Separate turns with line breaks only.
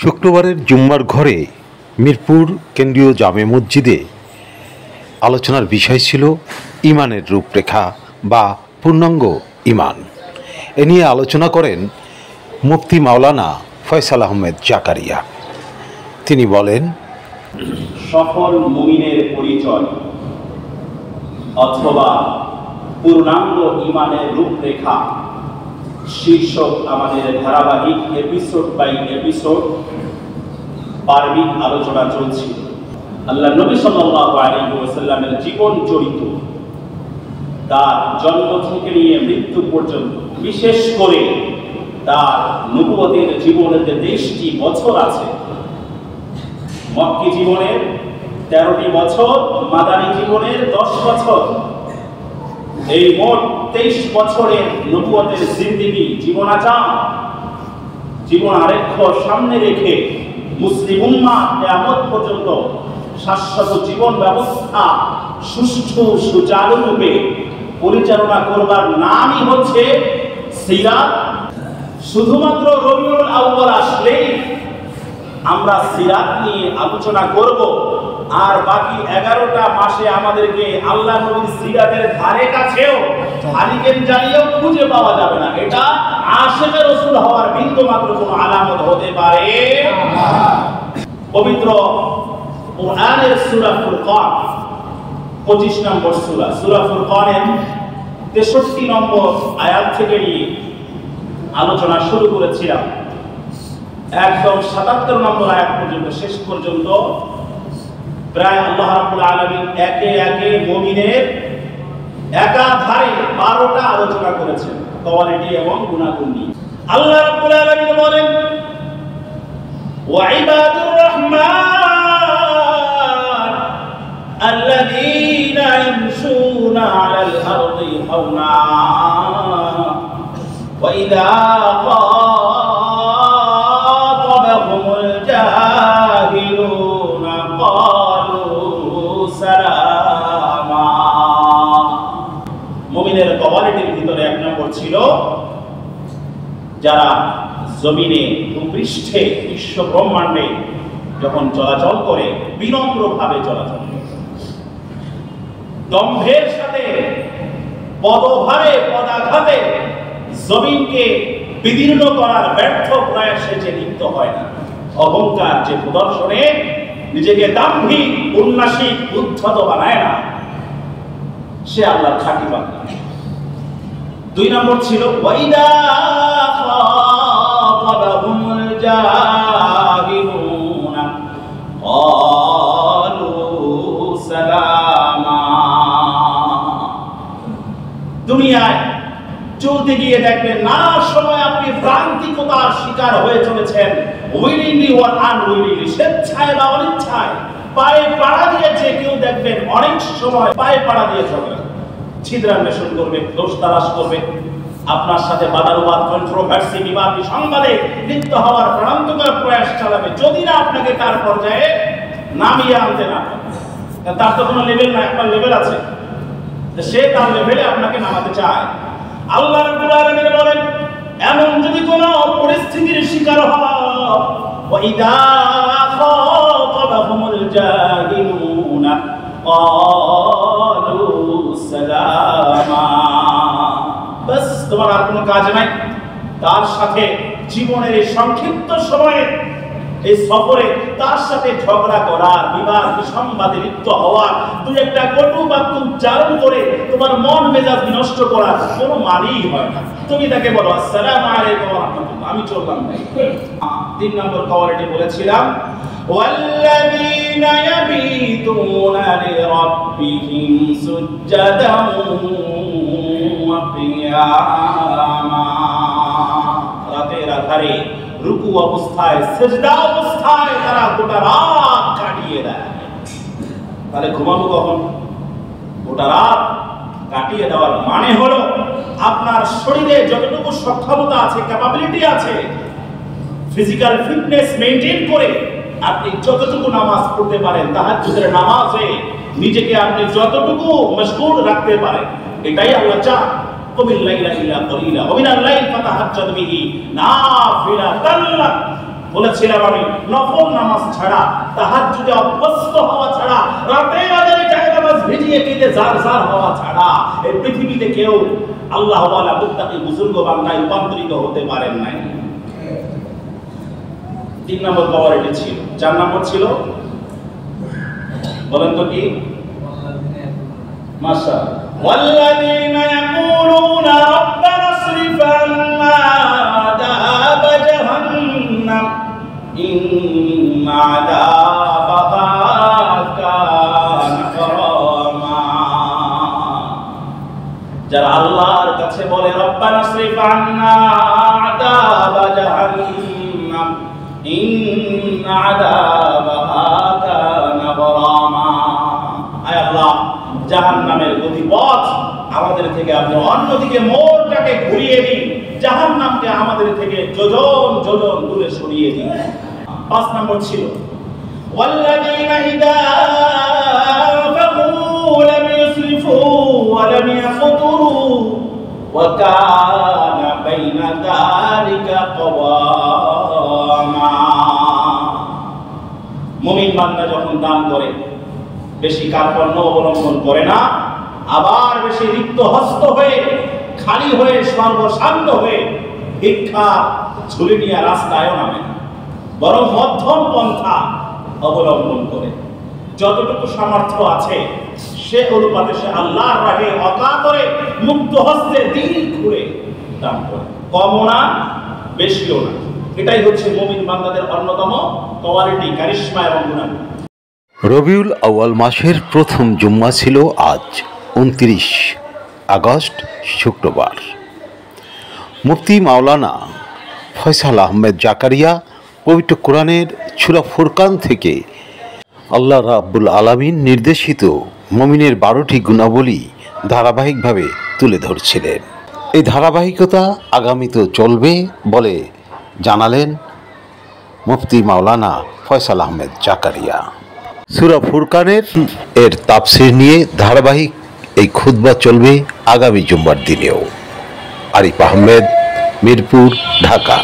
শুক্রবারের জুম্মার ঘরে মিরপুর কেন্দ্রীয় জামে মসজিদে আলোচনার বিষয় ছিল ইমানের রূপরেখা বা পূর্ণাঙ্গ ইমান। এ নিয়ে আলোচনা করেন মুফতি মাওলানা ফয়সাল আহমেদ জাকারিয়া। তিনি বলেন,
সফল মুমিনের পরিচয় অথবা পূর্ণাঙ্গ ইমানের রূপরেখা শীর্ষক আমাদের ধারাবাহিক এপিসোড বাই এপিসোড পার্বিক আলোচনা চলছিল। আল্লাহ নবী সাল্লাল্লাহু আলাইহি ওয়াসাল্লামের জীবন চরিত্র, তার জন্ম থেকে নিয়ে মৃত্যু পর্যন্ত, বিশেষ করে তার নবুয়তের জীবনের যে 23টি বছর আছে, মক্কি জীবনের 13টি বছর, মাদানী জীবনের 10 বছর, এই মোট 23 বছরের নবুয়তের জিন্দেগি, জীবনাচার, জীবন আরেক্ষ সামনে রেখে মুসলিম উম্মাহ কিয়ামত পর্যন্ত শাশ্বত জীবন ব্যবস্থা সুষ্ঠু সুচারুরূপে পরিচালনা করবার নামই হচ্ছে সিরাত। শুধুমাত্র রবিউল আউয়াল আসলেই আমরা সিরাত নিয়ে আলোচনা করব, আর বাকি 11টা মাসে আমাদেরকে আল্লাহ নবীর সিরাতের ধারে কাছেও হারিকেন জ্বালিয়েও খুঁজে পাওয়া যাবে না। এটা আশিকে রাসূল হওয়ার বিন্দু মাত্র কোনো আলামত হতে পারে না। পবিত্র কোরআনের সূরা ফুরকান 25 নম্বর সূরা ফুরকানের 63 নম্বর আয়াত থেকে নিয়ে আলোচনা শুরু করেছিলাম। একদম 77 নম্বর আয়াত পর্যন্ত, শেষ পর্যন্ত প্রায় আল্লাহ রাব্বুল আলামিন একে একে মুমিনের একাধারে 12টা আলোচনা করেছেন, কোয়ালিটি এবং গুণাগুণ নিয়ে। আল্লাহ রাব্বুল আলামিন বলেন, ওয়া ইবাদুর রহমান আল্লাযীনা ইয়ামশুনা আলাল আরদি হাওনা ওয়া ইযা খাতাবাহুমুল জাহিলুনা ক্বালু সালামা। মুমিনের কোয়ালিটির ভিতরে 1 নম্বর ছিল যারা জমিনে, ভূপৃষ্ঠে, বিশ্ব ব্রহ্মাণ্ডে যখন চলাচল করে বিনম্রভাবে চলাচল করে, দম্ভের সাথে পদভারে পদাঘাতে জমিনকে বিদীর্ণ করার ব্যর্থ প্রয়াসে যে লিপ্ত হয় না, অহংকার যে প্রদর্শনে নিজেকে দাম্ভিক, উন্নাসিক, উদ্ধত বানায় না, সে আল্লাহর খাঁটি বান্দা। 2 নম্বর ছিল ওয়াইদা খাতাবাহুমুল জাহিলুনা ক্বালু সালামা। দুনিয়ায় চলতে গিয়ে দেখবেন নানা সময় আপনি প্রান্তিকতার শিকার হয়ে চলেছেন, উইলিংলি ওর আনউইলিংলি, স্বেচ্ছায় বা অনিচ্ছায় পায়ে পাড়া দিয়ে। যে কেউ দেখবেন অনেক সময় পায়ে পাড়া দিয়ে চলে, ছিদ্রান্বেষণ করবে, দোষ তালাশ করবে, আপনার সাথে বাদানুবাদ, কন্ট্রোভার্সি, বিবাদ সংবাদে লিপ্ত হওয়ার প্রাণান্তকর প্রয়াস চালাবে, যদি না আপনাকে তার পর্যায়ে নামিয়ে আনতে না পারে। তার তো কোনো লেভেল না, একটা লেভেল আছে, সে তার লেভেলে আপনাকে নামাতে চায়। আল্লাহ রাব্বুল আলামিন বলেন, এমন যদি কোন পরিস্থিতির শিকার হও, ওয়াইদা খাতাবাহুমুল জাহিলুনা ক্বালু সালামা, বাস তোমার আর কোনো কাজ নাই, তার সাথে জীবনের এই সংক্ষিপ্ত সময়ে, এই সফরে তার সাথে ঝগড়া করার, বিবাদ সংবাদে লিপ্ত হওয়ার, দুই একটা কটু বাক্য উচ্চারণ করে তোমার মন মেজাজ বিনষ্ট করার কোনো মানেই হয় না। তুমি তাকে বলো আসসালামু আলাইকুম ওয়া রাহমাতুল্লাহ, আমি চললাম না। 3 নম্বর কোয়ালিটি বলেছিলাম, ওয়াল্লাযীনা ইয়াবিতুনা লিরাব্বিহিম সুজ্জাদান ওয়া কিয়ামা। রাতের আধারে রুকু অবস্থায়, সিজদা অবস্থায় তারা গোটা রাত কাটিয়ে দেয়। তাহলে ঘুমাবো কখন? গোটা রাত কাটিয়ে দেওয়ার মানে হলো আপনার শরীরে যতটুকু সক্ষমতা আছে, ক্যাপাবিলিটি আছে, ফিজিক্যাল ফিটনেস মেইনটেইন করে আপনি যতটুকু নামাজ পড়তে পারেন, তাহাজ্জুদের নামাজে নিজেকে আপনি যতটুকু মশগুল রাখতে পারেন, এটাই আল্লাহ চান। قم الليل إلا قليلا ومن الليل فتهجد به نافلة لك বলেছিলাম আমি, নফল নামাজ ছাড়া, তাহাজ্জুদে অভ্যস্ত হওয়া ছাড়া, রাতে রাতে নামাজ ভিজিয়ে কেঁদে জার জার হওয়া ছাড়া এই পৃথিবীতে কেউ আল্লাহ ওয়ালা মুত্তাকি বুজুর্গ বান্দায় রূপান্তরিত হতে পারেন নাই। 3 নম্বর পাওয়ার এটি ছিল। 4 নম্বর ছিল, বলেন তো কি? মাশাআল্লাহ, ওয়াল্লাযীনা ইয়াকুলুনা রাব্বানা ইসরিফ আন্না আযাব জাহান্নাম ইন্না আযাবাহা কানা গরামা। যারা আল্লাহর কাছে বলে রব্বানা ইসরিফ আন্না আযাব জাহান্নাম ইন্না আযাবাহা কানা গরামা, আয় আল্লাহ জাহান্নামের গতিপথ আমাদের থেকে আপনি অন্যদিকে মোড়টাকে ঘুরিয়ে দিন, জাহান্নামকে আমাদের থেকে যোজন যোজন দূরে সরিয়ে দিন। 5 নম্বর ছিল, ওয়াল্লাযীনা ইযা আনফাকু লাম ইউসরিফু ওয়া লাম ইয়াকতুরু ওয়া কানা বাইনা যালিকা কওয়ামা। মুমিন বান্দা যখন দান করে বেশি কার্পণ্য অবলম্বন করে না, আবার বেশি রিক্ত হস্ত হয়ে খালি হয়ে সর্বশান্ত হয়ে ভিক্ষা ঝুলি নিয়ে রাস্তায়ও নামে না, বরং মধ্যম পন্থা অবলম্বন করে যতটুকু সামর্থ্য আছে সে অনুপাতে সে আল্লাহর রাহে অকাতরে মুক্ত হস্তে দিল খুলে দান করে, কমও না বেশিও না। এটাই হচ্ছে মুমিন বান্দাদের অন্যতম কোয়ালিটি, কারিশমা এবং গুণাগুণ।
রবিউল আউয়াল মাসের প্রথম জুম্মা ছিল আজ 29 আগস্ট শুক্রবার। মুফতি মাওলানা ফয়সাল আহমেদ জাকারিয়া পবিত্র কোরআনের সূরা ফুরকান থেকে আল্লাহ রাব্বুল আলামিন নির্দেশিত মুমিনের 12টি গুণাবলী ধারাবাহিকভাবে তুলে ধরছিলেন। এই ধারাবাহিকতা আগামীতেও চলবে বলে জানালেন মুফতি মাওলানা ফয়সাল আহমেদ জাকারিয়া। সূরা ফুরকানের তাফসীর নিয়ে ধারাবাহিক এই খুতবা চলবে আগামী জুম্মার দিনেও। আরিফ আহমেদ, মিরপুর, ঢাকা।